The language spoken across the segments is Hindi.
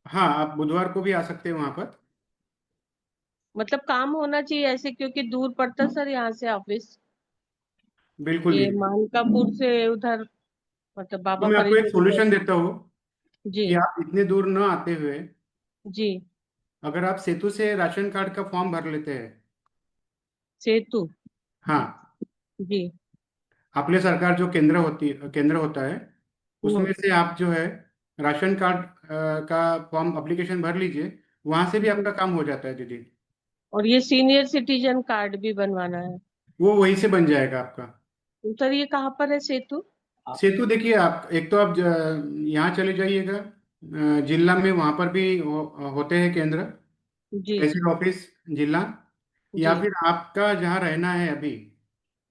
हाँ, आप बुधवार को भी आ सकते हैं वहां पर। मतलब काम होना चाहिए ऐसे, क्योंकि दूर पड़ता सर यहाँ से ऑफिस। बिल्कुल ये दीदी। मानकापुर से उधर, मतलब तो बाबा मैं आपको फरीद एक जी के। सॉल्यूशन देता हूँ जी। कि आप इतने दूर न आते हुए, जी। अगर आप सेतु से राशन कार्ड का फॉर्म भर लेते हैं। सेतु। हाँ, जी। आपले सरकार जो केंद्र होता है, उसमें हम्म। से आप जो है राशन कार्ड का फॉर्म एप्लीकेशन भर लीजिए। वहां से भी जी। आपका काम हो जाता है दीदी। और ये सीनियर सिटीजन कार्ड भी बनवाना है? वो वहीं से बन जाएगा आपका। तो सर ये कहाँ पर है सेतु? सेतु देखिए, आप एक तो आप यहाँ चले जाइएगा, जिला में वहां पर भी होते हैं केंद्र, जी। तहसील ऑफिस, जिला। या जी। फिर आपका जहाँ रहना है अभी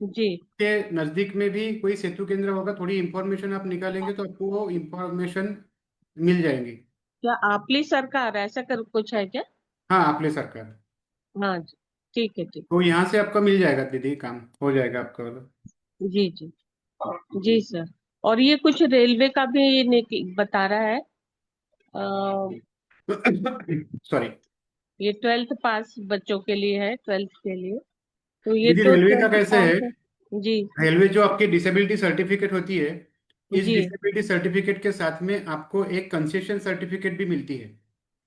जी। के नजदीक में भी कोई सेतु केंद्र होगा, थोड़ी इंफॉर्मेशन आप निकालेंगे तो आपको वो इंफॉर्मेशन मिल जाएंगी। क्या आपली सरकार ऐसा कर कुछ है क्या? हाँ, आपले सरकार। हाँ जी। ठीक है, ठीक। तो यहाँ से आपका मिल जाएगा दीदी, काम हो जाएगा आपका। जी। जी। जी सर। और ये कुछ रेलवे का भी बता रहा है। सॉरी। ये 12th पास बच्चों के लिए है, 12th के लिए। तो ये दीदी, तो रेलवे का 12th कैसे पास है, है। जी। रेलवे जो आपकी डिसेबिलिटी सर्टिफिकेट होती है, इस जी। डिसेबिलिटी सर्टिफिकेट के साथ में आपको एक कंसेशन सर्टिफिकेट भी मिलती है।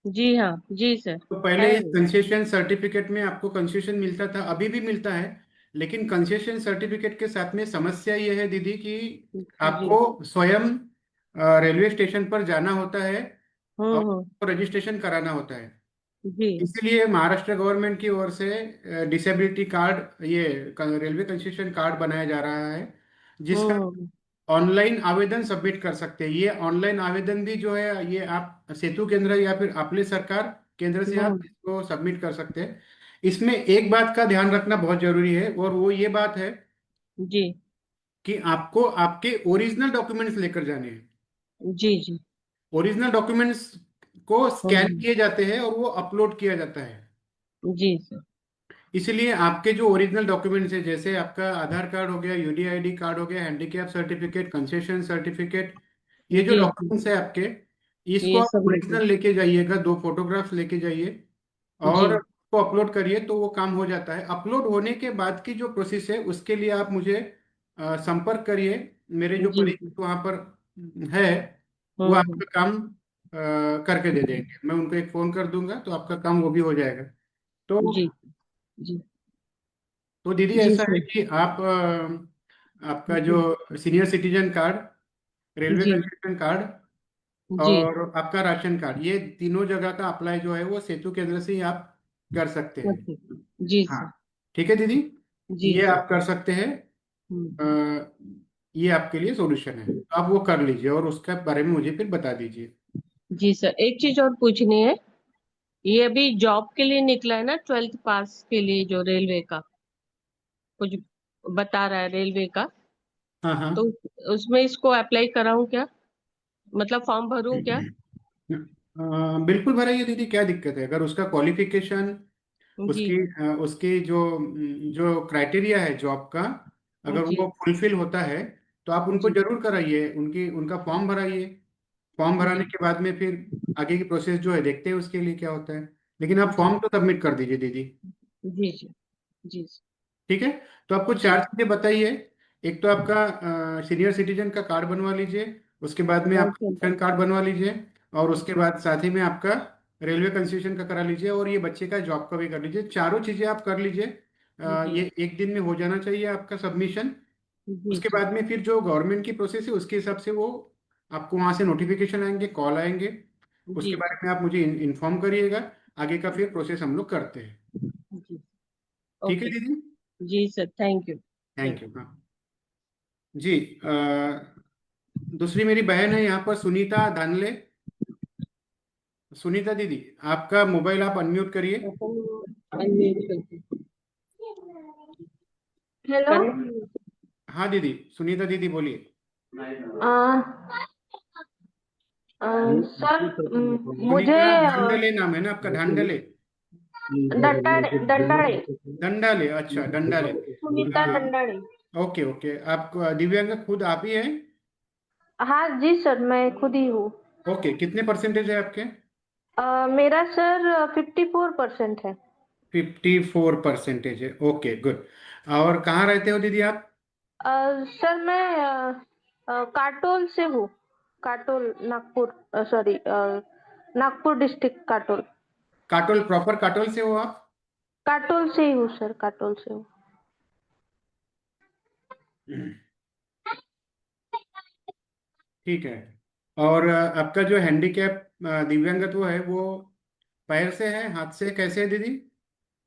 जी हाँ। जी सर। तो पहले है इस वो। कंसेशन सर्टिफिकेट में आपको कंसेशन मिलता था, अभी भी मिलता है। लेकिन कंसेशन सर्टिफिकेट के साथ में समस्या ये है दीदी कि जी। आपको स्वयं रेलवे स्टेशन पर जाना होता है और हम्म। रजिस्ट्रेशन कराना होता है। जी। इसलिए महाराष्ट्र गवर्नमेंट की ओर से डिसेबिलिटी कार्ड, ये रेलवे कंसेशन कार्ड बनाया जा रहा है, जिसका हम्म। ऑनलाइन आवेदन सबमिट कर सकते हैं। ये ऑनलाइन आवेदन भी जो है, ये आप सेतु केंद्र या फिर आपले सरकार केंद्र से आप हम्म। इसको सबमिट कर सकते हैं। इसमें एक बात का ध्यान रखना बहुत जरूरी है, और वो ये बात है जी। कि आपको आपके ओरिजिनल डॉक्यूमेंट्स लेकर जाने हैं। जी। जी। ओरिजिनल डॉक्यूमेंट्स को स्कैन हम्म। किए जाते हैं और वो अपलोड किया जाता है। जी सर। इसलिए आपके जो ओरिजिनल डॉक्यूमेंट्स है, जैसे आपका आधार कार्ड हो गया, यूडीआईडी कार्ड हो गया, हैंडीकैप सर्टिफिकेट, कंसेशन सर्टिफिकेट, ये जो जी। जी। डॉक्यूमेंट्स है आपके, इसको ये आप सब लेके। ओरिजिनल लेके जाइएगा, 2 फोटोग्राफ्स लेके जाइए जी। और उसको अपलोड करिए, तो वो काम हो जाता है। अपलोड होने के बाद की जो प्रोसेस है, उसके लिए आप मुझे संपर्क करिए। मेरे जो जी। कलीग जी। वहाँ पर है, वो हम्म। आपका काम करके दे देंगे। मैं उनको एक फ़ोन कर दूंगा तो आपका काम वो भी हो जाएगा। तो जी। जी। दीदी, जी ऐसा है सर। कि आप आपका जो जी। सीनियर सिटीजन कार्ड, रेलवे जी। कंसेशन कार्ड जी। और आपका राशन कार्ड, ये तीनों जगह का अप्लाई जो है वो सेतु केंद्र से ही आप कर सकते हैं। ओके। जी हाँ, सर। ठीक है दीदी, जी ये सर। आप कर सकते हैं। हम्म। अ, ये आपके लिए सॉल्यूशन है, तो आप वो कर लीजिए और उसके बारे में मुझे फिर बता दीजिए। जी सर, एक चीज और पूछनी है। ये अभी जॉब के लिए निकला है ना, 12th पास के लिए, जो रेलवे का कुछ बता रहा है रेलवे का। हाँ, हाँ। तो उसमें इसको अप्लाई कराऊं क्या? मतलब फॉर्म भरूं क्या? बिल्कुल भराइए दीदी, क्या दिक्कत है? अगर उसका क्वालिफिकेशन, जी। उसकी जो जो क्राइटेरिया है जॉब का, अगर जी। वो फुलफिल होता है, तो आप उनको जी। जरूर कराइए, उनका फॉर्म भराइए। फॉर्म भराने जी। के बाद में फिर आगे की प्रोसेस जो है, देखते हैं उसके लिए क्या होता है। लेकिन आप जी। फॉर्म तो सबमिट कर दीजिए दीदी। जी। जी। जी। ठीक है, तो आपको जी। 4 चीजें बताइए। एक तो आपका सीनियर सिटीजन का कार्ड बनवा लीजिए, उसके बाद में आपका राशन पेंशन कार्ड बनवा लीजिए, और उसके कार्ड। बाद साथ ही में आपका रेलवे कंसेशन का करा लीजिए, और ये बच्चे का जॉब का भी कर लीजिए। चारों चीजें आप कर लीजिए। जी। ये एक दिन में हो जाना चाहिए आपका सबमिशन। जी। उसके जी। बाद में फिर जो गवर्नमेंट की प्रोसेस है, उसके हिसाब से वो आपको वहां से नोटिफिकेशन आएंगे, कॉल आएंगे। जी। उसके बारे में आप मुझे इन्फॉर्म करिएगा। आगे का फिर प्रोसेस हम लोग करते हैं। जी। ठीक है ओके। दीदी। जी sir, thank you. Thank you. हाँ जी। दूसरी मेरी बहन है यहाँ पर, सुनीता दानले। सुनीता दीदी, आपका मोबाइल आप अनम्यूट करिए। हेलो। करें। हाँ दीदी, सुनीता दीदी बोलिए। सर, मुझे सुनीता धांडले नाम है ना आपका? धांडले, दंडाड़े। दंडाले, अच्छा दंडाले। सुनीता हाँ, दंडाड़े। Okay okay. आप दिव्यांग खुद आप ही हैं? हाँ जी सर, मैं खुद ही हूँ। ओके, कितने परसेंटेज है आपके? मेरा सर 54% है। 54% है, ओके गुड। और कहाँ रहते हो दीदी आप? सर मैं काटोल से हूँ। Katol Nagpur, sorry, Nagpur district Katol. Katol proper Katol से हो आप? काटोल से ही हूँ सर, काटोल से हूँ। ठीक है। और आपका जो हैंडीकैप दिव्यांगत्व है वो पैर से है, हाथ से, कैसे है दीदी?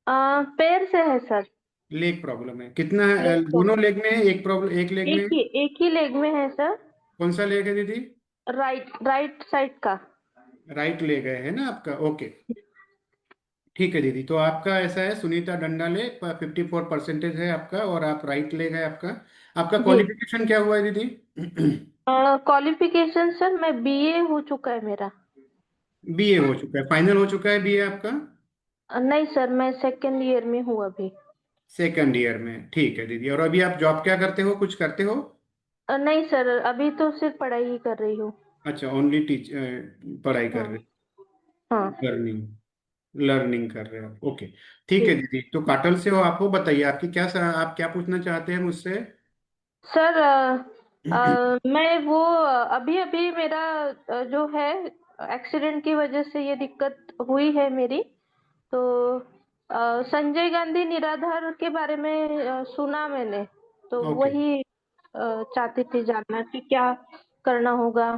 पैर से है सर। लेग प्रॉब्लम है, कितना है? लेग दोनों प्रॉब्लम। लेग में है, एक प्रॉब्लम एक लेग में है? एक ही लेग में है सर। कौन सा लेग है दीदी? राइट राइट साइड का। राइट लेग है ना आपका, ओके। ठीक है दीदी, तो आपका ऐसा है, सुनीता डंडाले 54% है आपका, और आप राइट लेग है आपका। आपका जी। क्वालिफिकेशन क्या हुआ है दीदी? क्वालिफिकेशन सर, मैं बीए हो चुका है मेरा। बीए हो चुका है, फाइनल हो चुका है बीए आपका? नहीं सर, मैं सेकेंड ईयर में हूँ अभी। सेकंड ईयर में, ठीक है दीदी। और अभी आप जॉब क्या करते हो, कुछ करते हो? नहीं सर, अभी तो सिर्फ पढ़ाई ही कर रही हूँ। अच्छा, ओनली पढ़ाई कर हाँ। रहे, हाँ। लर्निंग लर्निंग कर रहे हो, ओके। ठीक जी। है दीदी, तो काटल से हो आप, हो बताइए आपकी क्या आप क्या पूछना चाहते हैं मुझसे? सर मैं वो अभी अभी मेरा जो है एक्सीडेंट की वजह से ये दिक्कत हुई है मेरी। तो संजय गांधी निराधार के बारे में सुना मैंने। तो ओके, वही चाहती थी जानना कि क्या करना होगा।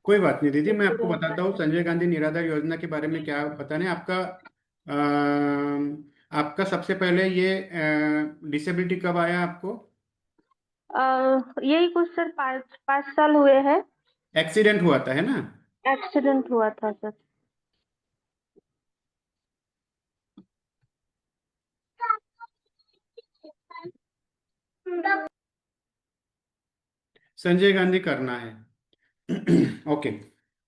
कोई बात नहीं दीदी, मैं कैसे आपको रहना बताता हूँ है। संजय गांधी निराधार योजना के बारे में क्या बताना है आपका। आपका सबसे पहले ये डिसेबिलिटी कब आया आपको? यही कुछ सर 5 5 साल हुए हैं। एक्सीडेंट हुआ था, है ना? एक्सीडेंट हुआ था सर। संजय गांधी करना है। ओके।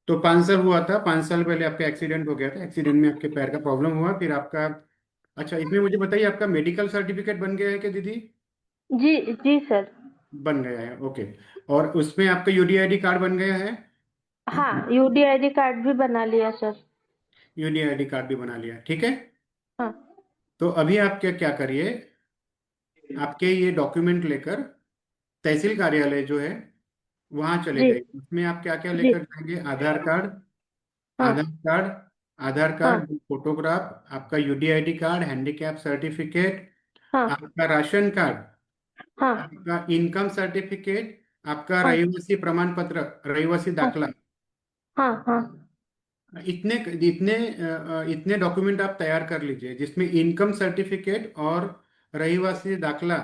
तो 5 साल हुआ था, 5 साल पहले आपका एक्सीडेंट हो गया था, एक्सीडेंट में आपके पैर का प्रॉब्लम हुआ, फिर आपका, अच्छा इसमें मुझे बताइए आपका मेडिकल सर्टिफिकेट बन गया है क्या दीदी? जी। जी सर। बन गया है, ओके। और उसमें आपका यूडीआईडी कार्ड बन गया है? हाँ, यूडीआईडी कार्ड भी बना लिया सर। यूडीआईडी कार्ड भी बना लिया, ठीक है। हाँ। तो अभी आप क्या क्या करिए, आपके ये डॉक्यूमेंट लेकर तहसील कार्यालय जो है वहाँ चले जी। जाइए। उसमें आप क्या क्या जी। लेकर जाएंगे? आधार कार्ड, आधार हाँ। कार्ड, आधार हाँ। कार्ड फोटोग्राफ, आपका यूडीआईडी कार्ड, हैंडीकैप सर्टिफिकेट, हाँ। आपका राशन कार्ड, हाँ। आपका इनकम सर्टिफिकेट, आपका हाँ। रहिवासी प्रमाण पत्र, रहिवासी हाँ। दाखला। हाँ। हाँ। इतने इतने इतने डॉक्यूमेंट आप तैयार कर लीजिए, जिसमें इनकम सर्टिफिकेट और रहिवासी दाखला,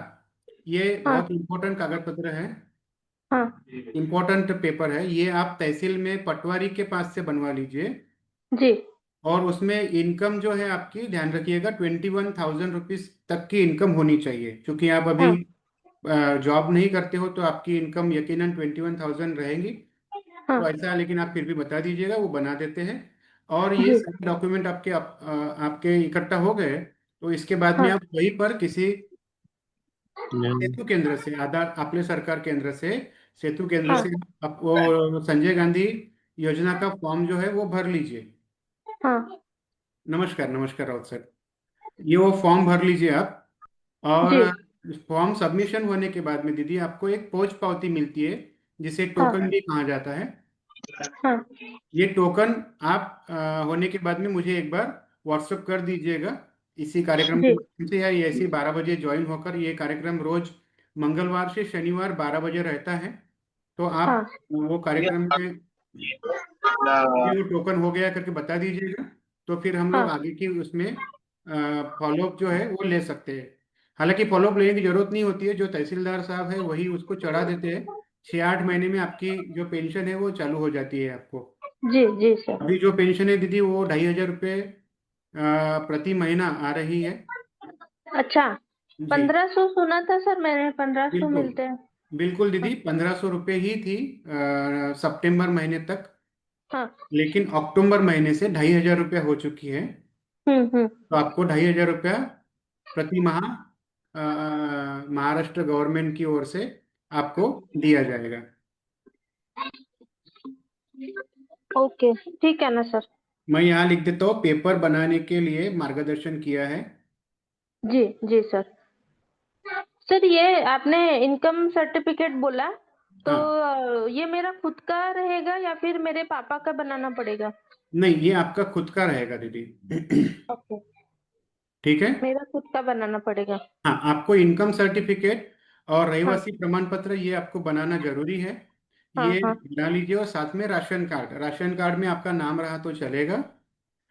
ये हाँ। बहुत इंपॉर्टेंट कागज पत्र है, हाँ। इंपॉर्टेंट पेपर है। ये आप तहसील में पटवारी के पास से बनवा लीजिए। जी। और उसमें इनकम जो है आपकी, ध्यान रखिएगा, 21,000 रुपीज तक की इनकम होनी चाहिए, क्योंकि आप अभी हाँ। जॉब नहीं करते हो, तो आपकी इनकम यकीनन 21,000 रहेगी। तो हाँ। ऐसा है, लेकिन आप फिर भी बता दीजिएगा, वो बना देते हैं। और ये जी। सारे डॉक्यूमेंट आपके इकट्ठा हो गए, तो इसके बाद में हाँ। आप वहीं पर किसी सेतु केंद्र से, आधार आपले सरकार केंद्र से, सेतु केंद्र हाँ। से आप वो संजय गांधी योजना का फॉर्म जो है वो भर लीजिए। हाँ। नमस्कार, नमस्कार राउत सर। ये वो फॉर्म भर लीजिए आप। और जी। फॉर्म सबमिशन होने के बाद में दीदी आपको एक पोस्ट पावती मिलती है, जिसे टोकन हाँ। भी कहा जाता है। हाँ। ये टोकन आप होने के बाद में मुझे एक बार व्हाट्सएप कर दीजिएगा, इसी कार्यक्रम के जी। माध्यम से, या ऐसे 12 बजे ज्वाइन होकर। ये कार्यक्रम रोज मंगलवार से शनिवार 12 बजे रहता है। तो आप हाँ। वो कार्यक्रम में ये वो टोकन हो गया करके बता दीजिएगा, तो फिर हम लोग हाँ। आगे की उसमें फॉलोअप जो है वो ले सकते हैं। हालांकि फॉलोअप लेने की जरूरत नहीं होती है, जो तहसीलदार साहब है वही उसको चढ़ा देते हैं। 6 8 महीने में आपकी जो पेंशन है वो चालू हो जाती है आपको। जी। जी सर। अभी जो पेंशन है दीदी वो 2,500 रुपये प्रति महीना आ रही है। अच्छा। जी, 1500 सुना था सर मैंने, 1500 बिल्कुल। मिलते हैं। बिल्कुल हाँ। दीदी, 1,500 रुपये ही थी सितंबर महीने तक। हाँ। लेकिन अक्टूबर महीने से 2,500 रुपये हो चुकी है। हम्म। तो आपको 2,500 रुपया प्रति माह महाराष्ट्र गवर्नमेंट की ओर से आपको दिया जाएगा। ओके, ठीक है ना सर। मैं यहाँ लिख देता हूँ, पेपर बनाने के लिए मार्गदर्शन किया है। जी जी सर। सर ये आपने इनकम सर्टिफिकेट बोला, तो हाँ, ये मेरा खुद का रहेगा या फिर मेरे पापा का बनाना पड़ेगा? नहीं, ये आपका खुद का रहेगा दीदी। ओके, ठीक है। मेरा खुद का बनाना पड़ेगा। हाँ, आपको इनकम सर्टिफिकेट और हाँ रहवासी प्रमाण पत्र ये आपको बनाना जरूरी है। हाँ ये हाँ बना लीजिए, और साथ में राशन कार्ड, राशन कार्ड में आपका नाम रहा तो चलेगा।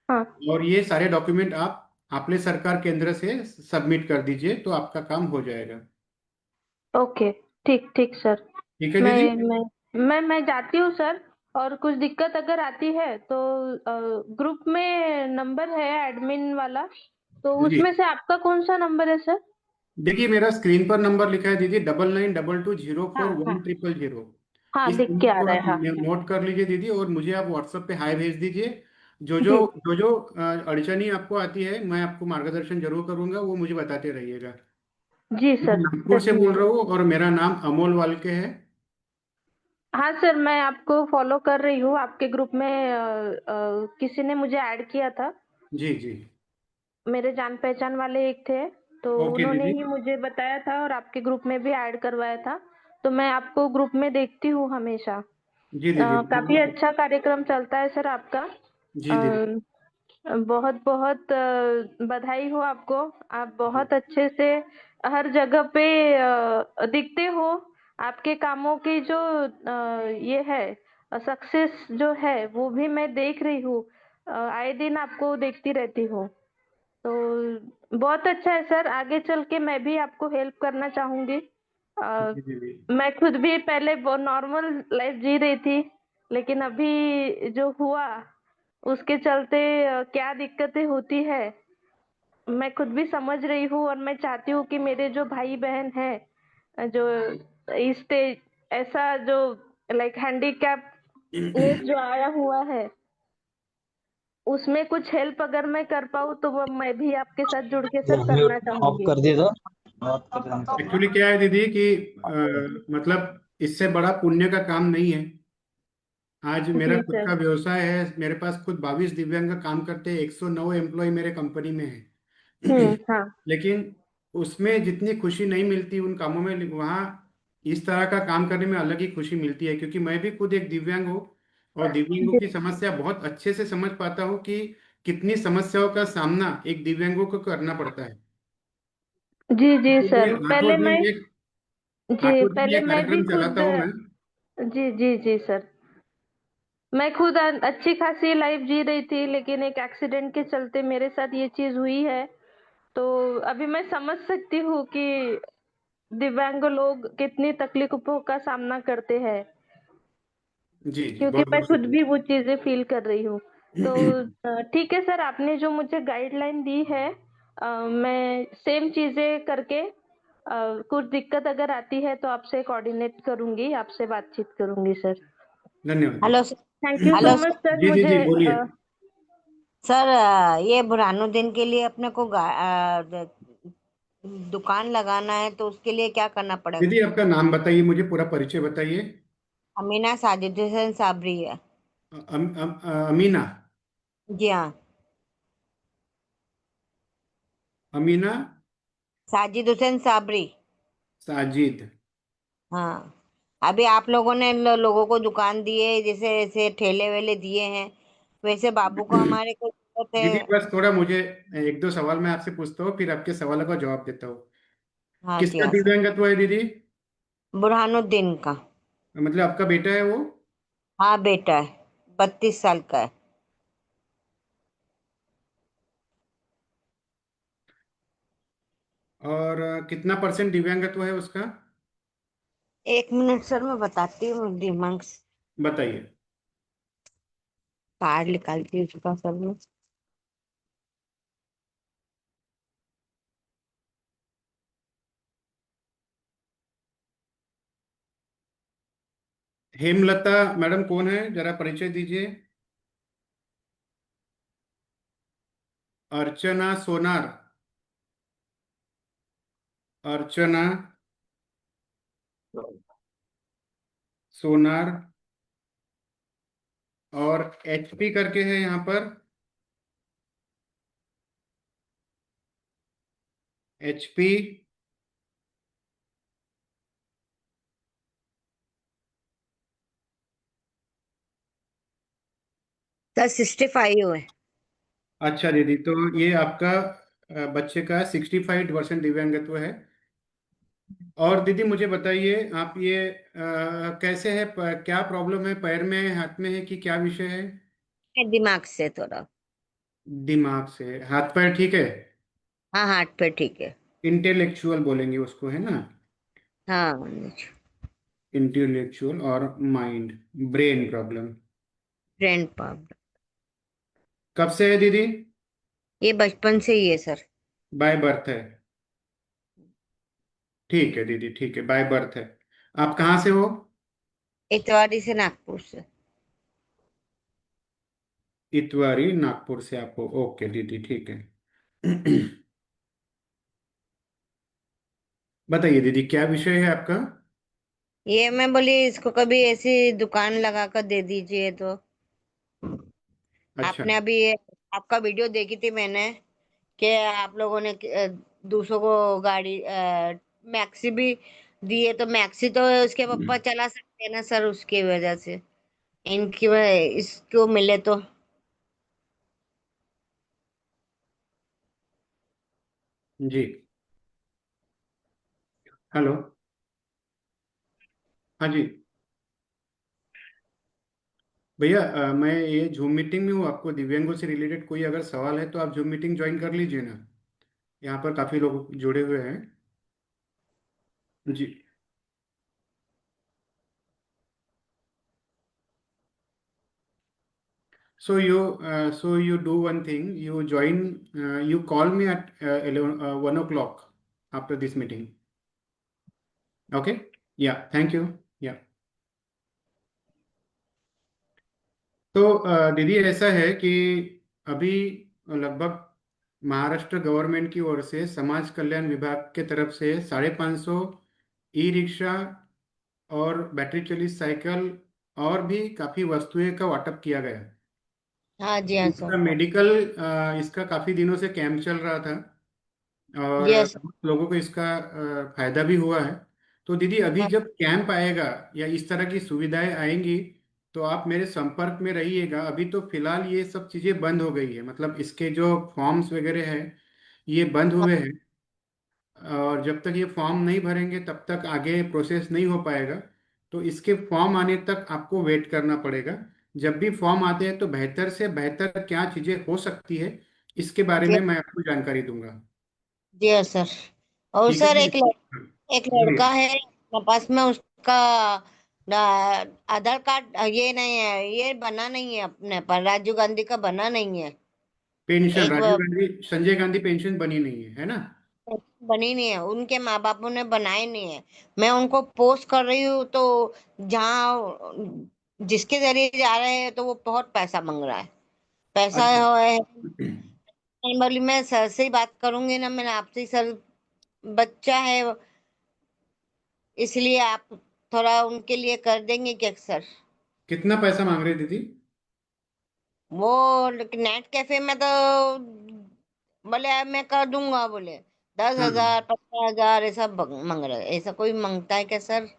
हाँ। और ये सारे डॉक्यूमेंट आप आपले सरकार केंद्र से सबमिट कर दीजिए, तो आपका काम हो जाएगा। ओके, ठीक ठीक सर। ठीक है दीदी। मैं जाती हूँ सर। और कुछ दिक्कत अगर आती है तो ग्रुप में नंबर है एडमिन वाला, तो जी, उसमें से आपका कौन सा नंबर है सर? देखिए मेरा स्क्रीन पर नंबर लिखा है दीदी, 992204 1 हाँ ट्रिपल जीरो। हाँ, इस दिख के नंबर आ को रहा है, आप हाँ। नोट कर लीजिए दीदी, और मुझे आप व्हाट्सएप पे हाय भेज दीजिए। जो जो जी जो जो अड़चनी आपको आती है, मैं आपको मार्गदर्शन जरूर करूंगा, वो मुझे बताते रहिएगा। जी मैं सर, नागपुर से बोल डेफिनेटली। रहा हूँ, और मेरा नाम अमोल वाल्के है। हाँ सर, मैं आपको फॉलो कर रही हूँ। आपके ग्रुप में किसी ने मुझे ऐड किया था। जी जी। मेरे जान पहचान वाले एक थे, तो ओके उन्होंने दीदी। ही मुझे बताया था और आपके ग्रुप में भी ऐड करवाया था। तो मैं आपको ग्रुप में देखती हूँ हमेशा। जी दीदी, काफी अच्छा कार्यक्रम चलता है सर आपका। जी दीदी। बहुत बहुत बधाई हो आपको। आप बहुत अच्छे से हर जगह पे दिखते हो। आपके कामों की जो ये है सक्सेस जो है वो भी मैं देख रही हूँ। आए दिन आपको देखती रहती हूँ। तो बहुत अच्छा है सर। आगे चल के मैं भी आपको हेल्प करना चाहूंगी। अ, जी दीदी। मैं खुद भी पहले बहुत नॉर्मल लाइफ जी रही थी, लेकिन अभी जो हुआ उसके चलते क्या दिक्कतें होती है मैं खुद भी समझ रही हूँ। और मैं चाहती हूँ कि मेरे जो भाई बहन हैं जो इस स्टेज ऐसा जो लाइक हैंडीकैप जो आया हुआ है उसमें कुछ हेल्प अगर मैं कर पाऊँ तो वो मैं भी आपके साथ जुड़ के सर करना ऑफ चाहूंगी। कर दिए तो बात कर रहे हैं एक्चुअली क्या है दीदी कि हमसे। मतलब इससे बड़ा पुण्य का काम नहीं है। आज मेरा जी खुद सर। का व्यवसाय है, मेरे पास खुद 22 दिव्यांग काम करते हैं, 109 एम्प्लॉय मेरे कंपनी में है। हाँ। लेकिन उसमें जितनी खुशी नहीं मिलती उन कामों में, वहाँ इस तरह का काम करने में अलग ही खुशी मिलती है, क्योंकि मैं भी खुद एक दिव्यांग हूँ, और दिव्यांगों जी की समस्या बहुत अच्छे से समझ पाता हूँ कि कितनी समस्याओं का सामना एक दिव्यांगों को करना पड़ता है। जी जी इसीलिए सर। पहले मैं जी आठों दिन पहले ये मैं भी कार्यक्रम खुद चलाता हूँ मैं। जी जी जी सर। मैं खुद अच्छी खासी लाइफ जी रही थी, लेकिन एक एक्सीडेंट के चलते मेरे साथ ये चीज हुई है। तो अभी मैं समझ सकती हूँ कि दिव्यांग लोग कितनी तकलीफों का सामना करते हैं, जी जी, क्योंकि बहुत मैं बहुत खुद शुक्रिया। भी वो चीजें फील कर रही हूँ। तो ठीक है सर, आपने जो मुझे गाइडलाइन दी है मैं सेम चीजें करके कुछ दिक्कत अगर आती है तो आपसे कोऑर्डिनेट करूंगी, आपसे बातचीत करूंगी सर। धन्यवाद हेलो दीदी। Sir. Thank you so hello much sir. Sir जी जी मुझे जी, बोलिए। सर ये बुरहानुद्दीन के लिए अपने को दुकान लगाना है तो उसके लिए क्या करना पड़ेगा? दीदी आपका नाम बताइए, मुझे पूरा परिचय बताइए। अमीना साजिद हुसैन साबरी है। अमीना। जी हाँ। अमीना साजिद हुसैन साबरी। साजिद। हाँ। अभी आप लोगों ने लोगों को दुकान दी है, जैसे ऐसे ठेले वेले दिए हैं, वैसे बाबू को हमारे को जरूरत दीदी है। बस थोड़ा मुझे एक दो सवाल मैं आपसे पूछता हूँ, फिर आपके सवालों का जवाब देता हूँ। हाँ जी किसका हाँ सर। दिव्यांगत्व है दीदी? बुरहानुद्दीन का। मतलब आपका बेटा है वो? हाँ बेटा है, 32 साल का है। और कितना परसेंट दिव्यांगत्व है उसका? 1 मिनट सर, मैं बताती हूँ दिमाग से। बताइए। कार्ड निकालती हूँ उसका सर में। हेमलता मैडम कौन है, जरा परिचय दीजिए। अर्चना सोनार। अर्चना सोनार। और एचपी करके है यहाँ पर। HP, सर 65 है। अच्छा दीदी, तो ये आपका बच्चे का 65% दिव्यांगत्व है। और दीदी मुझे बताइए, आप ये कैसे है, क्या प्रॉब्लम है, पैर में है, हाथ में है, कि क्या विषय है? दिमाग से थोड़ा। दिमाग से, हाथ पैर ठीक है? हाँ, हार्ट पे ठीक है। इंटेलेक्चुअल बोलेंगे उसको, है ना? हाँ, इंटेलेक्चुअल और mind, brain problem. Brain problem. कब से है दीदी? ये बचपन से ही है सर। बाय बर्थ है? ठीक है दीदी, ठीक है, बाय बर्थ है। आप कहाँ से हो? इतवारी से, नागपुर से। इतवारी, नागपुर से आप हो? ओके दीदी, ठीक है। बताइए दीदी, क्या विषय है आपका? ये मैं बोली इसको कभी ऐसी दुकान लगा कर दे दीजिए तो। अच्छा। आपने अभी आपका वीडियो देखी थी मैंने, कि आप लोगों ने दूसरों को गाड़ी मैक्सी भी दी है, तो मैक्सी तो उसके पापा चला सकते हैं ना सर, उसकी वजह से इनकी इसको मिले तो। जी। हेलो। हाँ जी। भैया, मैं ये जूम मीटिंग में हूँ। आपको दिव्यांगों से रिलेटेड कोई अगर सवाल है तो आप जूम मीटिंग ज्वाइन कर लीजिए ना। यहाँ पर काफ़ी लोग जुड़े हुए हैं। जी। So you do one thing. You join. You call me at 11, 1 o'clock after this meeting. Okay. Yeah. Thank you. Yeah. तो दीदी ऐसा है कि अभी लगभग महाराष्ट्र गवर्नमेंट की ओर से समाज कल्याण विभाग के तरफ से 550 ई रिक्शा और बैटरी चालित साइकिल और भी काफ़ी वस्तुएं का वाटप किया गया। हाँ जी, हाँ इसका सर। मेडिकल, इसका काफ़ी दिनों से कैंप चल रहा था और यस। बहुत लोगों को इसका फायदा भी हुआ है। तो दीदी, अभी हाँ जब कैंप आएगा या इस तरह की सुविधाएं आएंगी तो आप मेरे संपर्क में रहिएगा। अभी तो फिलहाल ये सब चीज़ें बंद हो गई है, मतलब इसके जो फॉर्म्स वगैरह हैं ये बंद हुए हैं। और जब तक ये फॉर्म नहीं भरेंगे तब तक आगे प्रोसेस नहीं हो पाएगा। तो इसके फॉर्म आने तक आपको वेट करना पड़ेगा। जब भी फॉर्म आते हैं तो बेहतर से बेहतर क्या चीज़ें हो सकती है इसके बारे जी, में मैं आपको जानकारी दूंगा। जी हाँ सर। और ठीक है सर दीदी? हाँ, एक बोलिए। लड़का है मेरे पास में, उसका आधार कार्ड ये नहीं है, ये बना नहीं है अपने पर, राजीव गांधी का बना नहीं है। पेंशन, एक राजीव गांधी, संजय गांधी पेंशन बनी नहीं है, है ना? बनी नहीं है, उनके माँ बापों ने बनाए नहीं है। मैं उनको पोस्ट कर रही हूँ तो जहाँ जिसके जरिए जा रहे हैं तो वो बहुत पैसा मांग रहा है। पैसा अच्छा। है। मैं बोली मैं सर से ही बात करूंगी ना, मैंने आपसे ही सर, बच्चा है इसलिए आप थोड़ा उनके लिए कर देंगे क्या सर? कितना पैसा मांग रहे दीदी? वो नेट कैफे में तो बोले मैं कर दूंगा, बोले दस हाँ। हजार 15,000 ऐसा मांग रहे। ऐसा कोई मांगता है क्या सर?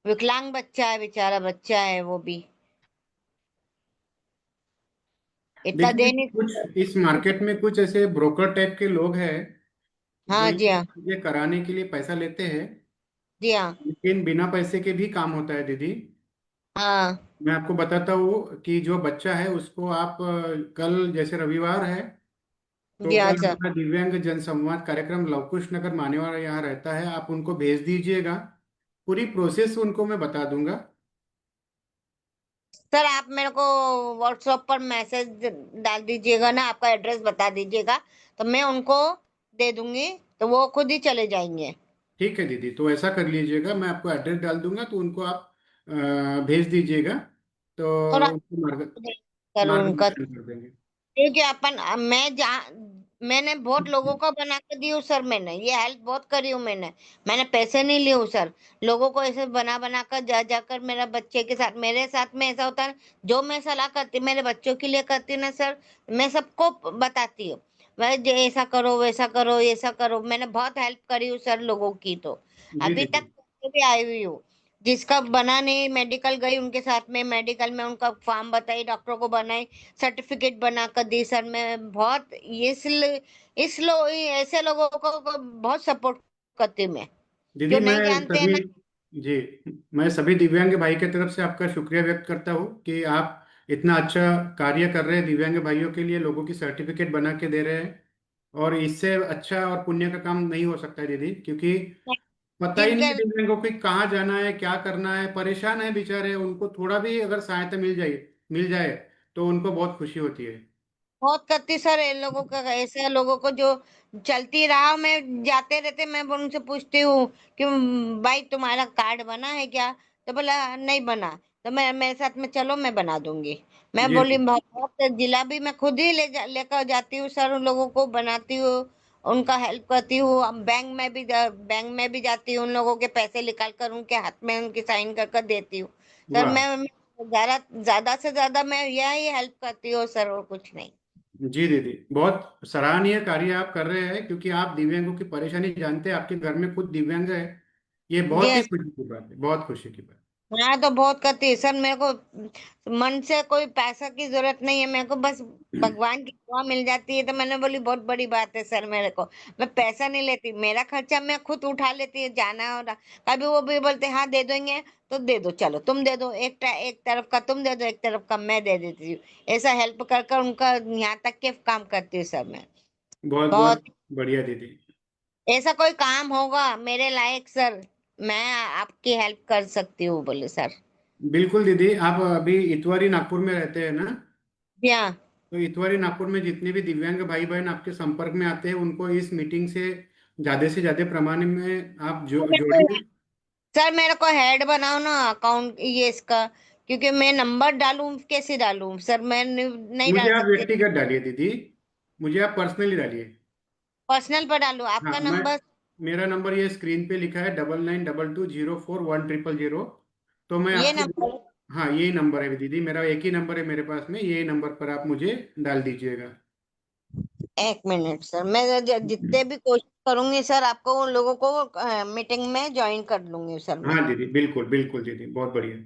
विकलांग बच्चा है, बेचारा बच्चा है वो भी, इतना देखिए दे दीदी, नहीं कुछ इस सकता। मार्केट में कुछ ऐसे ब्रोकर टाइप के लोग हैं जो हाँ जी, हाँ। ये कराने के लिए पैसा लेते हैं। जी हाँ। लेकिन बिना पैसे के भी काम होता है दीदी। हाँ मैं आपको बताता हूँ कि जो बच्चा है उसको आप कल, जैसे रविवार है, तो जी हाँ कल सर। हमारा दिव्यांग जनसंवाद कार्यक्रम लवकुश नगर मानेवाड़ा यहाँ रहता है, आप उनको भेज दीजिएगा। पूरी प्रोसेस उनको मैं बता दूंगा। सर आप मेरे को व्हाट्सएप पर मैसेज डाल दीजिएगा ना, आपका एड्रेस बता दीजिएगा, तो मैं उनको दे दूंगी, तो वो खुद ही चले जाएंगे। ठीक है दीदी, तो ऐसा कर लीजिएगा, मैं आपको एड्रेस डाल दूंगा तो उनको आप भेज दीजिएगा। तो थोड़ा उनको सर उनका, मार्गदर्शन कर देंगे। क्योंकि अपन मैं जहाँ मैंने बहुत लोगों का बना के दी हूँ सर, मैंने ये हेल्प बहुत करी हूँ मैंने। मैंने पैसे नहीं लिए हूँ सर, लोगों को ऐसे बना बना कर जा जाकर, मेरा बच्चे के साथ, मेरे साथ में ऐसा होता है, जो मैं सलाह करती मेरे बच्चों के लिए करती ना सर, मैं सबको बताती हूँ। वह जो ऐसा करो वैसा करो ऐसा करो, मैंने बहुत हेल्प करी हूँ सर लोगों की। तो जी अभी दीदी। तक करके भी आई हुई हूँ। जिसका बना नहीं, मेडिकल गई उनके साथ में, मेडिकल में उनका फॉर्म बताई, डॉक्टर को बनाई, सर्टिफिकेट बना कर दी सर। मैं बहुत ऐसे लोगों को बहुत सपोर्ट करती हूँ मैं, दीदी जो मैं नहीं जानते हैं सभी ना। जी मैं सभी दिव्यांग भाई की तरफ से आपका शुक्रिया व्यक्त करता हूँ कि आप इतना अच्छा कार्य कर रहे हैं, दिव्यांग भाइयों के लिए लोगों की सर्टिफिकेट बना के दे रहे हैं। और इससे अच्छा और पुण्य का काम नहीं हो सकता है दीदी, क्योंकि पता ही नहीं जिनके है दिव्यांगों को कहाँ जाना है, क्या करना है, परेशान है बेचारे। उनको थोड़ा भी अगर सहायता मिल जाए तो उनको बहुत खुशी होती है। बहुत करती सर इन लोगों का, ऐसे लोगों को जो चलती राह में जाते रहते, मैं उनसे पूछती हूँ कि भाई तुम्हारा कार्ड बना है क्या? तो बोला नहीं बना। तो मैं मेरे साथ में चलो मैं बना दूंगी। मैं जी बोली जी। बहुत जिला भी मैं खुद ही लेकर जाती हूँ सर, उन लोगों को बनाती हूँ, उनका हेल्प करती हूँ। अब बैंक में भी जाती हूँ, उन लोगों के पैसे निकाल कर उनके हाथ में उनकी साइन कर कर देती हूँ सर। वाह। मैं ज्यादा ज्यादा से ज्यादा मैं यही हेल्प करती हूँ सर, और कुछ नहीं। जी दीदी, बहुत सराहनीय कार्य आप कर रहे हैं, क्योंकि आप दिव्यांगों की परेशानी जानते हैं, आपके घर में खुद दिव्यांग है। ये जी बहुत हाँ ही सर। खुशी की बात है, बहुत खुशी की बात। हाँ तो बहुत करती है सर। मेरे को मन से कोई पैसा की जरूरत नहीं है, मेरे को बस भगवान की दुआ मिल जाती है। तो मैंने बोली बहुत बड़ी बात है सर मेरे को। मैं पैसा नहीं लेती, मेरा खर्चा मैं खुद उठा लेती है, जाना और कभी वो भी बोलते हाँ दे देंगे, तो दे दो, चलो तुम दे दो, एक तरफ का तुम दे दो, एक तरफ का मैं दे देती हूँ। ऐसा हेल्प कर कर उनका यहाँ तक के काम करती हूँ सर मैं। बहुत बहुत बहुत। बढ़िया दीदी। ऐसा कोई काम होगा मेरे लायक सर, मैं आपकी हेल्प कर सकती हूँ, बोले सर। बिल्कुल दीदी, आप अभी इतवारी नागपुर में रहते हैं ना? जी हाँ। तो इतवारी नागपुर में जितने भी दिव्यांग भाई बहन आपके संपर्क में आते हैं, उनको इस मीटिंग से ज्यादा प्रमाण में आप जोड़िए। सर मेरे को हेड बनाओ ना अकाउंट ये इसका, क्योंकि मैं नंबर डालूं कैसे डालूं सर, मैं नहीं मुझे डाल आप सकती। व्यक्तिगत डालिए दीदी, मुझे आप पर्सनली डालिए। पर्सनल पर डालूं हाँ, आपका मैं नंबर? मेरा नंबर ये स्क्रीन पे लिखा है 9922041000। तो मैं ये आपको, नंबर। हाँ यही नंबर है दीदी, मेरा एक ही नंबर है मेरे पास में, यही नंबर पर आप मुझे डाल दीजिएगा। एक मिनट सर, मैं जितने भी कोशिश करूंगी सर आपको उन लोगों को मीटिंग में ज्वाइन कर लूंगी सर मैं। हाँ दीदी, बिल्कुल बिल्कुल दीदी, बहुत बढ़िया।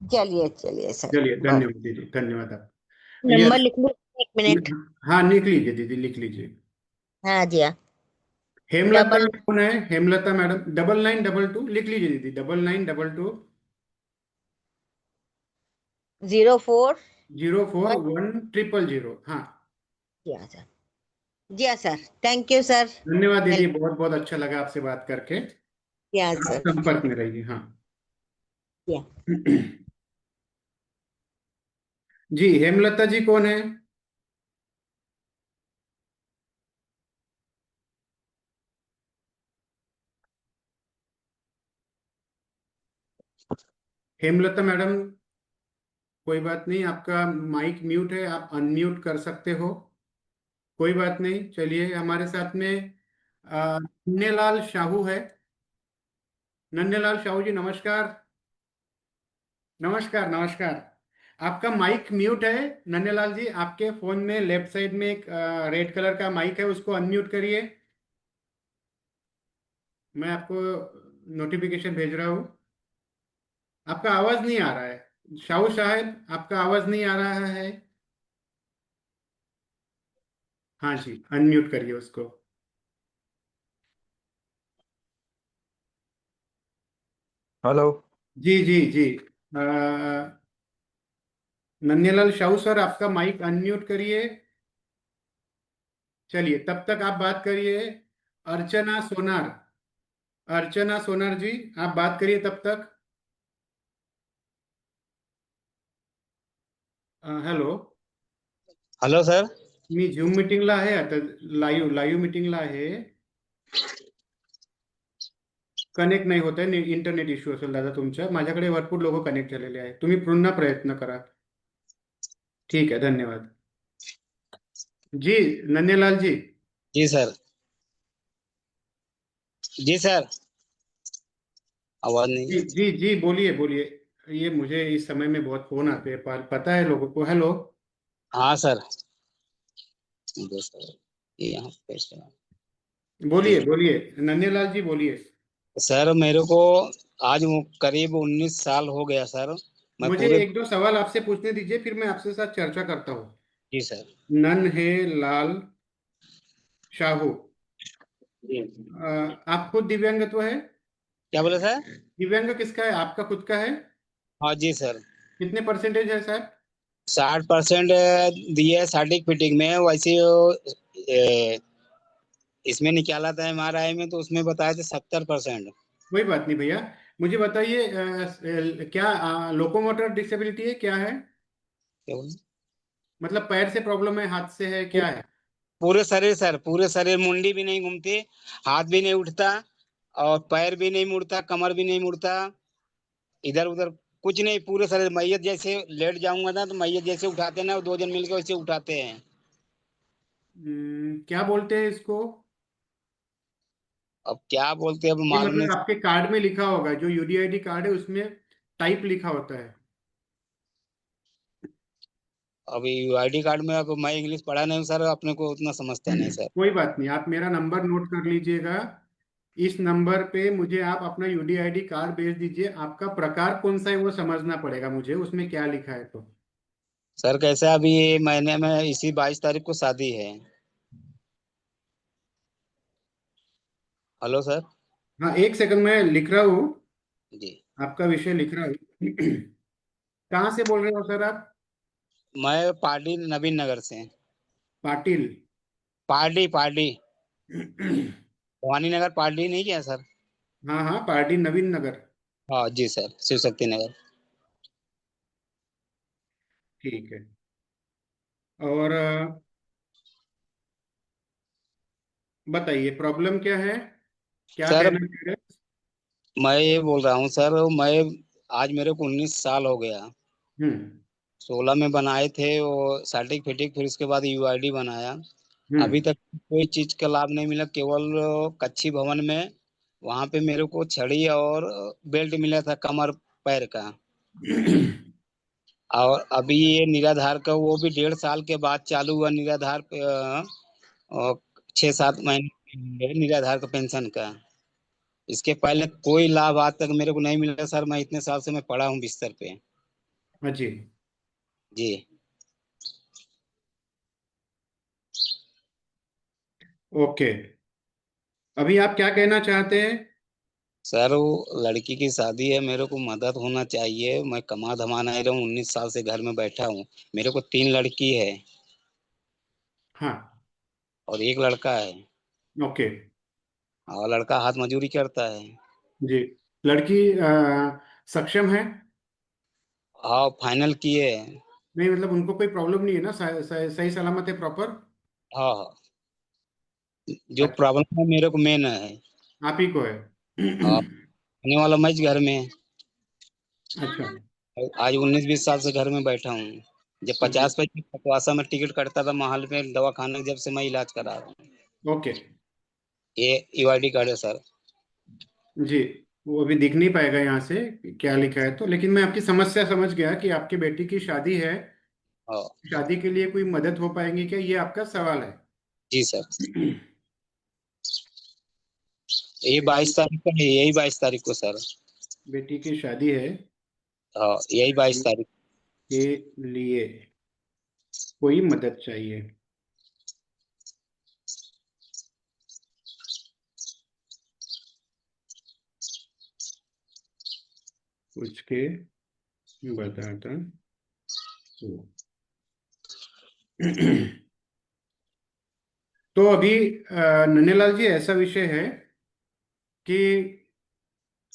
चलिए चलिए सर। चलिए, बहुत। धन्यवाद दीदी, धन्यवाद आप। Number yes. लिख लूं? एक मिनट। हाँ, लिख लीजिए दीदी, लिख लीजिए। हाँ जी हाँ। हेमलता डबल कौन है? हेमलता मैडम, 9922 लिख लीजिए दीदी, 9922 04 1। 041000। हाँ। जी हाँ सर। जी हाँ सर, थैंक यू सर। धन्यवाद दीदी, हेल्प। बहुत बहुत अच्छा लगा आपसे बात करके। जी हाँ आप सर। संपर्क में रहिए, हाँ। जी हाँ। जी, हेमलता जी कौन है? हेमलता मैडम, कोई बात नहीं, आपका माइक म्यूट है, आप अनम्यूट कर सकते हो। कोई बात नहीं, चलिए हमारे साथ में नन्हेलाल शाहू है। नन्हेलाल शाहू जी, नमस्कार। नमस्कार नमस्कार। आपका माइक म्यूट है। नन्हेलाल जी, आपके फोन में लेफ्ट साइड में एक रेड कलर का माइक है, उसको अनम्यूट करिए। मैं आपको नोटिफिकेशन भेज रहा हूँ। आपका आवाज नहीं आ रहा है शाहू साहब, आपका आवाज नहीं आ रहा है। हाँ जी, अनम्यूट करिए उसको। हेलो। जी जी जी। अ, नन्हेलाल शाहू सर, आपका माइक अनम्यूट करिए। चलिए, तब तक आप बात करिए। अर्चना सोनार, अर्चना सोनार जी, आप बात करिए तब तक। हॅलो। Hello sir. मी झूम मीटिंगला आहे आता, लाईव्ह लाईव्ह मीटिंगला आहे। कनेक्ट नाही होत आहे, इंटरनेट इश्यू असेल दादा तुमच्या, माझ्याकडे भरपूर लोक कनेक्ट झालेले आहेत, तुम्ही पुन्हा प्रयत्न करा। ठीक है, धन्यवाद। जी, नन्हेलाल जी। जी सर। जी सर। आवाज नहीं। जी जी जी, बोलिए बोलिए। ये मुझे इस समय में बहुत फोन आते हैं, पता है लोगों को। हेलो। हाँ सर। दो सर, ये यहाँ पे सर। बोलिए बोलिए नंदलाल जी बोलिए। सर मेरे को आज वो करीब 19 साल हो गया सर। मैं मुझे पूरे। एक दो सवाल आपसे पूछने दीजिए, फिर मैं आपसे साथ चर्चा करता हूँ। जी सर। नन्हे लाल शाहू, जी। आप खुद दिव्यांगत्व है? क्या बोले सर? दिव्यांग किसका है, आपका खुद का है? हाँ जी सर। कितने परसेंटेज है साहब? 60% दिए है सर्टिफिकेट में, वैसे ए, इसमें निकाला था MRI में, तो उसमें बताया था 70%। कोई बात नहीं भैया, मुझे बताइए क्या लोकोमोटर डिसेबिलिटी है, क्या है? क्या बोले? मतलब पैर से प्रॉब्लम है, हाथ से है, क्या है? पूरे शरीर सर, पूरे शरीर, मुंडी भी नहीं घूमती, हाथ भी नहीं उठता, और पैर भी नहीं मुड़ता, कमर भी नहीं मुड़ता, इधर उधर कुछ नहीं, पूरे शरीर मैयत जैसे लेट जाऊंगा ना, तो मैयत जैसे उठाते हैं ना, वो दो जन मिलकर वैसे उठाते हैं। क्या बोलते हैं इसको? अब क्या बोलते हैं, अब ये मालूम नहीं। मतलब आपके कार्ड में लिखा होगा, जो यूडीआईडी कार्ड है उसमें टाइप लिखा होता है। अभी ID कार्ड में, अब मैं इंग्लिश पढ़ा नहीं हूँ सर, अपने को उतना समझता नहीं सर। कोई बात नहीं, आप मेरा नंबर नोट कर लीजिएगा। इस नंबर पे मुझे आप अपना यूडीआईडी कार्ड भेज दीजिए। आपका प्रकार कौन सा है वो समझना पड़ेगा मुझे, उसमें क्या लिखा है तो। सर कैसे, अभी ये महीने में इसी 22 तारीख को शादी है। Hello sir. हाँ, एक सेकंड में लिख रहा हूँ। जी। आपका विषय लिख रहा हूँ। कहाँ से बोल रहे हो सर आप? मैं पार्टी नवीन नगर से। Patil. Party party Bhavani Nagar party नहीं क्या सर? हाँ हाँ, पार्टी नवीन नगर। हाँ जी सर, शिव शक्ति नगर। ठीक है। और बताइए प्रॉब्लम क्या है, क्या सर कहना चाह रहे मैं ये बोल रहा हूँ सर, मैं आज मेरे को 19 साल हो गया। हैं? हम्म। 16 में बनाए थे वो सर्टिफिकेट, फिर उसके बाद UID बनाया। अभी हम्म। तक कोई चीज का लाभ नहीं मिला, केवल कच्ची भवन में वहां पे मेरे को छड़ी और बेल्ट मिला था कमर पैर का। और अभी ये निराधार का, वो भी 1.5 साल के बाद चालू हुआ निराधार 6-7 महीने निराधार का पेंशन का। इसके पहले कोई लाभ आज तक मेरे को नहीं मिला सर, मैं इतने साल से मैं पड़ा हूँ बिस्तर पे। हाँ जी। जी। ओके, अभी आप क्या कहना चाहते हैं? सर वो लड़की की शादी है, मेरे को मदद होना चाहिए, मैं कमा धमा नहीं रहा हूँ, 19 साल से घर में बैठा हूँ। मेरे को 3 लड़की है हाँ। और एक लड़का है। ओके। और लड़का हाथ मजूरी करता है। जी। लड़की सक्षम है? हाँ फाइनल किए हैं। नहीं मतलब उनको कोई प्रॉब्लम नहीं है ना, सही सलामत है, प्रॉपर? हाँ हाँ। जो अच्छा, प्रॉब्लम है मेरे को मेन है। आप ही को है? हाँ, आने वाला मैच घर में है। अच्छा। आज 19-20 साल से घर में बैठा हूँ। जब जी। 50 पैसे पकवासा में टिकट कटता था महल में दवा खाने, जब से मैं इलाज करा रहा हूँ। ओके। ये UID कार्ड है सर। जी। वो अभी दिख नहीं पाएगा यहाँ से क्या लिखा है तो, लेकिन मैं आपकी समस्या समझ गया कि आपकी बेटी की शादी है। हाँ शादी के लिए कोई मदद हो पाएंगी क्या, ये आपका सवाल है? जी सर। ये 22 तारीख को है, यही 22 तारीख को सर। बेटी की शादी है, हाँ यही 22 तारीख। के लिए कोई मदद चाहिए। पूछ के बताता हूँ। तो अभी नन्हेलाल जी ऐसा विषय है कि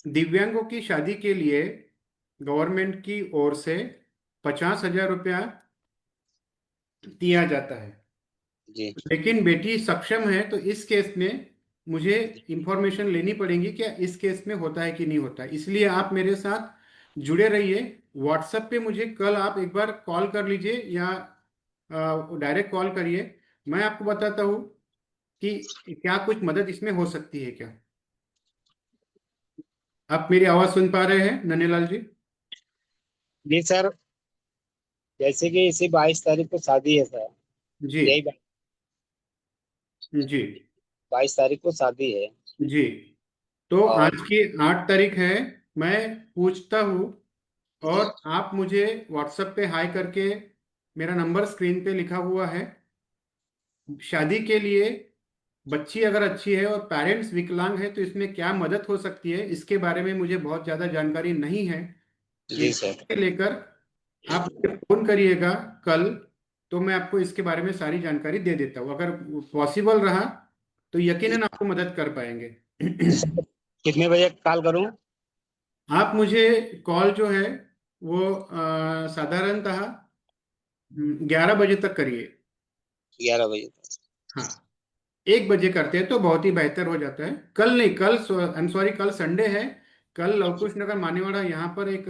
दिव्यांगों की शादी के लिए गवर्नमेंट की ओर से 50,000 रुपया दिया जाता है। जी लेकिन बेटी सक्षम है, तो इस केस में मुझे इंफॉर्मेशन लेनी पड़ेगी क्या इस केस में होता है कि नहीं होता है। इसलिए आप मेरे साथ जुड़े रहिए। व्हाट्सएप पे मुझे कल आप एक बार कॉल कर लीजिए या डायरेक्ट कॉल करिए। मैं आपको बताता हूँ कि क्या कुछ मदद इसमें हो सकती है क्या। आप मेरी आवाज़ सुन पा रहे हैं नन्हेलाल जी? जी सर। जैसे कि इसी 22 तारीख को शादी है सर। जी। यही बात। जी 22 तारीख को शादी है। जी। तो और आज की 8 तारीख है। मैं पूछता हूँ और आप मुझे व्हाट्सएप पे हाई करके, मेरा नंबर स्क्रीन पे लिखा हुआ है, शादी के लिए बच्ची अगर अच्छी है और पेरेंट्स विकलांग है तो इसमें क्या मदद हो सकती है, इसके बारे में मुझे बहुत ज़्यादा जानकारी नहीं है। जी सर। इसके लेकर आप मुझे फोन करिएगा कल, तो मैं आपको इसके बारे में सारी जानकारी दे देता हूँ। अगर पॉसिबल रहा तो यकीनन आपको मदद कर पाएंगे। कितने बजे कॉल करूं? आप मुझे कॉल जो है वो साधारणतः 11 बजे तक करिए। 11 बजे तक। हाँ, 1 बजे करते हैं तो बहुत ही बेहतर हो जाता है। कल नहीं, कल आई एम सॉरी, कल संडे है। कल लवकुश नगर मानेवाड़ा यहाँ पर एक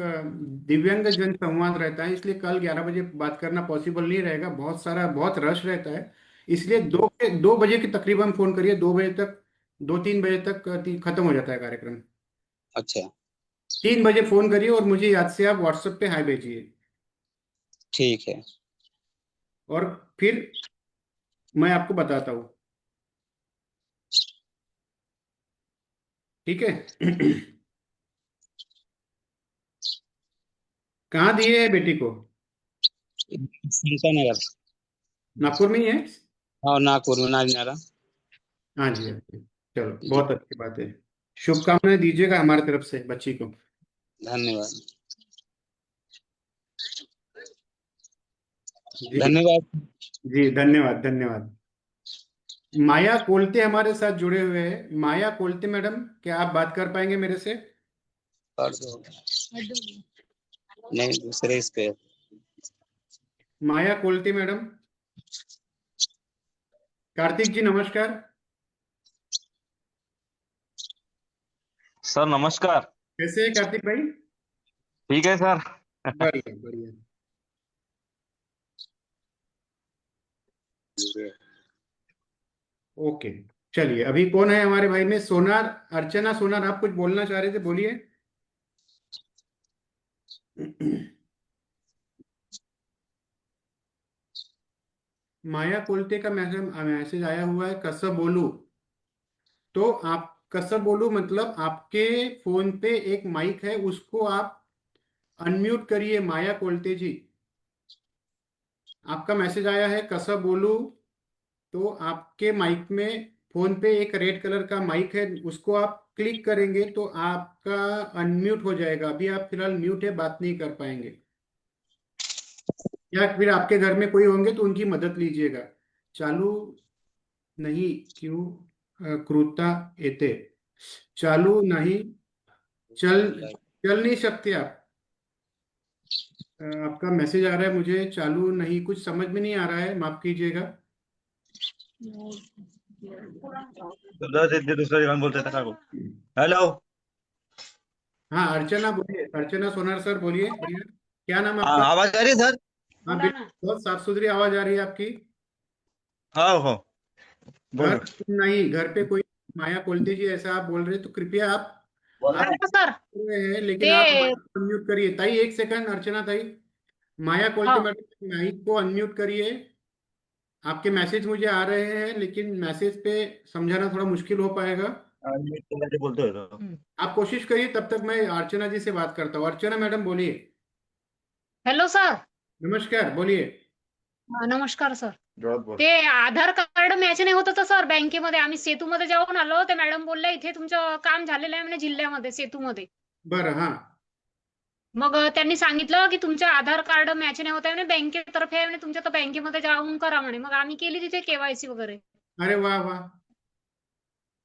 दिव्यांग जन संवाद रहता है, इसलिए कल 11 बजे बात करना पॉसिबल नहीं रहेगा, बहुत रश रहता है। इसलिए 2 बजे के तकरीबन फोन करिए, 2 बजे तक, 2-3 बजे तक खत्म हो जाता है कार्यक्रम। अच्छा 3 बजे फोन करिए और मुझे याद से आप व्हाट्सएप पे हाई भेजिए, ठीक है। और फिर मैं आपको बताता हूँ। ठीक है। कहाँ दिए है बेटी को? सीता नगर। नागपुर में ही है? हाँ नागपुर में नागनारा। हाँ जी, हाँ जी। चलो, बहुत अच्छी बात है। शुभकामनाएं दीजिएगा हमारी तरफ से बच्ची को। धन्यवाद। जी धन्यवाद। जी, धन्यवाद धन्यवाद। माया कोलते हमारे साथ जुड़े हुए हैं। माया कोलते मैडम, क्या आप बात कर पाएंगे मेरे से? और दो। नहीं दूसरे इस पे। माया कोलते मैडम। कार्तिक जी नमस्कार। सर नमस्कार। कैसे हैं कार्तिक भाई? ठीक है सर। बढ़िया बढ़िया। ओके, चलिए, अभी कौन है हमारे भाई में? सोनार, अर्चना सोनार, आप कुछ बोलना चाह रहे थे, बोलिए। माया कोलते का मैसेज मैसेज आया हुआ है, कसं बोलू? तो आप कसं बोलू मतलब आपके फोन पे एक माइक है, उसको आप अनम्यूट करिए माया कोलते जी। आपका मैसेज आया है कसं बोलू, तो आपके माइक में, फोन पे एक रेड कलर का माइक है, उसको आप क्लिक करेंगे तो आपका अनम्यूट हो जाएगा। अभी आप फिलहाल म्यूट है, बात नहीं कर पाएंगे। या फिर आपके घर में कोई होंगे तो उनकी मदद लीजिएगा। चालू नहीं क्यों क्रूता येते? चालू नहीं, चल चल नहीं सकते आप? आपका मैसेज आ रहा है मुझे, चालू नहीं, कुछ समझ में नहीं आ रहा है, माफ कीजिएगा। दूसरा जगह बोलते थे को। हेलो। हाँ, अर्चना बोलिए, अर्चना सोनार सर बोलिए भैया, क्या नाम हाँ आपका? आवाज आ रही है सर? हाँ बिल्कुल, बहुत साफ सुथरी आवाज आ रही है आपकी। हाँ हो घर बोलो। नहीं, घर पे कोई माया कोलते जी ऐसा आप बोल रहे हैं, तो कृपया आप हेलो सर। बोल रहे हैं लेकिन ते आप अनम्यूट करिए। ताई एक सेकंड, अर्चना ताई, माया कोलते हाँ मैडम माइक को अनम्यूट करिए। आपके मैसेज मुझे आ रहे हैं लेकिन मैसेज पे समझाना थोड़ा मुश्किल हो पाएगा। बोलते हो तो। आप कोशिश करिए, तब तक मैं अर्चना जी से बात करता हूँ। अर्चना मैडम बोलिए। Hello sir. नमस्कार, बोलिए। नमस्कार सर. जोरात बोल. ते आधार कार्ड मॅच नाही होत होतं सर बँकेमध्ये. आम्ही सेतूमध्ये जाऊन आलो. ते मॅडम बोलल्या इथे तुमचं काम झालेलं आहे म्हणे जिल्ह्यामध्ये सेतूमध्ये. बरं, हां. मग त्यांनी सांगितलं की तुमचे आधार कार्ड मॅच नाही होत आहे म्हणे, बँकेतर्फे आहे म्हणे, तुमच्या तर बँकेमध्ये जाऊन करा म्हणे. मग आम्ही केली तिथे केवायसी वगैरे. अरे वाह वाह,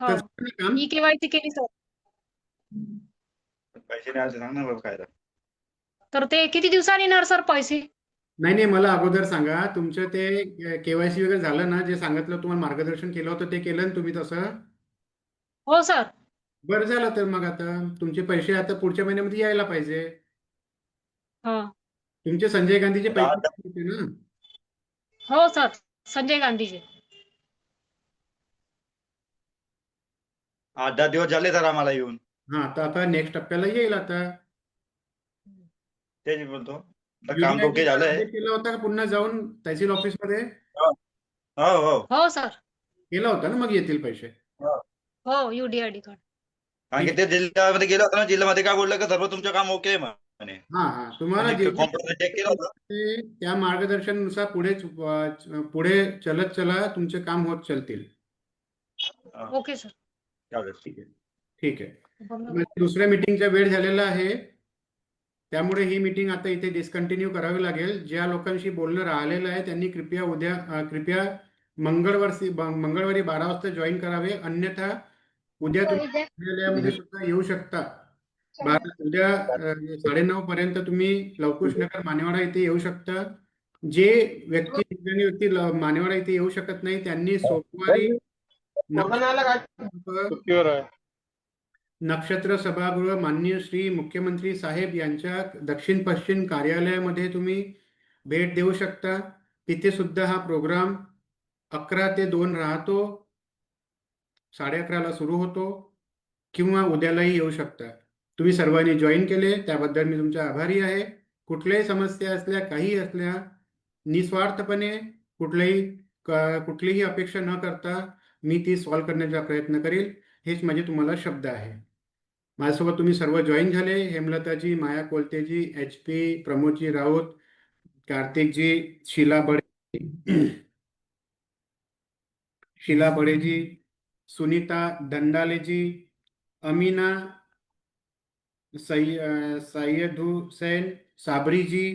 हो, कसं झालं काम? ई केवायसी केली सर. पैसे नाही आले सांग ना बाबा काय. तर ते किती दिवसांनी येणार सर पैसे? नाही नाही, मला अगोदर सांगा, तुमचं ते केवायसी वगैरे झालं ना, जे सांगितलं तुम्हाला मार्गदर्शन केलं होतं ते केलं ना तुम्ही तसं? हो सर. बरं झालं, तर मग आता तुमचे पैसे आता पुढच्या महिन्यामध्ये यायला पाहिजे। हो तुमचे संजय गांधीचे पैसे होते ना? हो सर, संजय गांधीचे. 8-10 दिवस झाले सर आम्हाला येऊन. हां, तर आता नेक्स्ट टप्प्याला येईल आता। तेच बोलतो. आता काम UDI ओके झालंय. अपडेट केला होता का पुन्हा जाऊन तहसील ऑफिसमध्ये? हो हो. हो सर. केला होता ना, मग येतील पैसे. हो UDID कार्ड. कारण की ते जिल्ह्यामध्ये गेलं होतं ना, जिल्ह्यामध्ये काय बोललं की सर्व तुमचं काम ओके आहे म्हणे. हा तुम्हाला त्यांनी जे कॉम्प्युटर चेक केलं होतं. त्या मार्गदर्शनानुसार पुढे चलत चला तुमचे काम होत चलतील. हा, ओके सर. चालेल. ठीक आहे. म्हणजे दुसऱ्या मीटिंगचा वेळ झालेला आहे, त्यामुळे ही मीटिंग आता इथे डिस्कंटिन्यू करावी लागेल. ज्या लोकांशी बोलणं राहिलेलं आहे त्यांनी कृपया मंगळवारी 12 वाजता जॉईन करावे, अन्यथा उद्या तुम्ही कार्यालयामध्ये सुद्धा येऊ शकता. उद्या 9:30 पर्यंत तुम्ही लवकुशनगर मानेवाडा इथे येऊ शकता. जे व्यक्ती मानेवाडा इथे येऊ शकत नाही त्यांनी सोमवारी नक्षत्र सभागृह माननीय श्री मुख्यमंत्री साहेब यांच्या दक्षिण पश्चिम कार्यालयामध्ये तुम्ही भेट देऊ शकता. तिथे सुद्धा हा प्रोग्राम 11 ते 2 राहतो, 11:30ला सुरू होतो, किंवा उद्यालाही येऊ शकता. तुम्ही सर्वांनी जॉईन केले त्याबद्दल मी तुमचा आभारी आहे. कुठल्याही समस्या असल्या, काही असल्या, निस्वार्थपणे कुठलीही अपेक्षा न करता मी ती सॉल्व्ह करण्याचा प्रयत्न करेल, हेच माझे तुम्हाला शब्द आहे. माझ्यासोबत तुम्ही सर्व जॉईन झाले. हेमलताजी, माया कोलतेजी, HP, प्रमोदजी राऊत, कार्तिकजी, शीला बडेजी, सुनीता दंडालेजी, अमीना, सैयद हुसैन साबरीजी,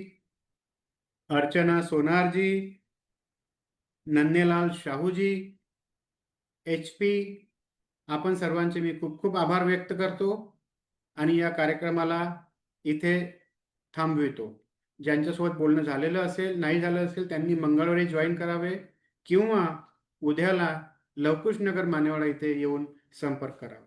अर्चना सोनारजी, नन्हेलाल शाहूजी, HP, आपण सर्वांचे मी खूप खूप आभार व्यक्त करतो आणि या कार्यक्रमाला इथे थांबवितो. ज्यांच्यासोबत बोलणं झालेलं असेल, नाही झालं असेल, त्यांनी मंगळवारी जॉईन करावे किंवा उद्याला लवकुशनगर मानेवाडा इथे येऊन संपर्क करावा.